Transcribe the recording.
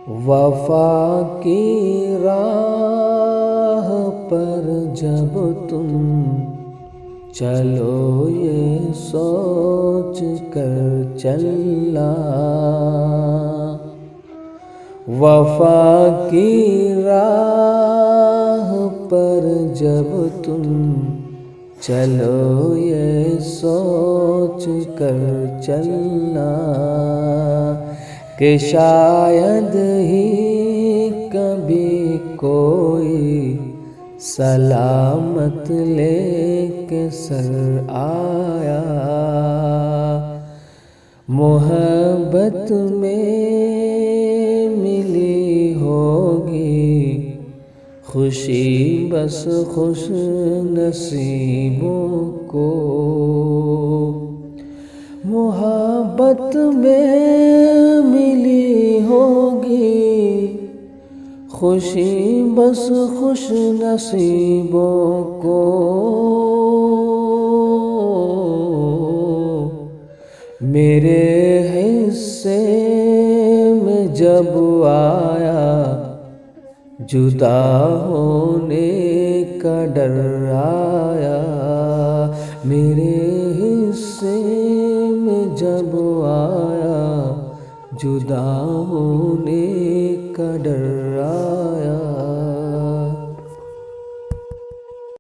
وفا کی راہ پر جب تم چلو یہ سوچ کر چلنا، وفا کی راہ پر جب تم چلو یہ سوچ کر چلنا کہ شاید ہی کبھی کوئی سلامت لے کے سر آیا، محبت میں ملی ہوگی خوشی بس خوش نصیبوں کو، محبت میں ملی ہوگی خوشی بس خوش نصیبوں کو، میرے حصے میں جب آیا جدا ہونے کا ڈر آیا، میرے حصے میں جب آیا جدا ہونے کا ڈر آیا۔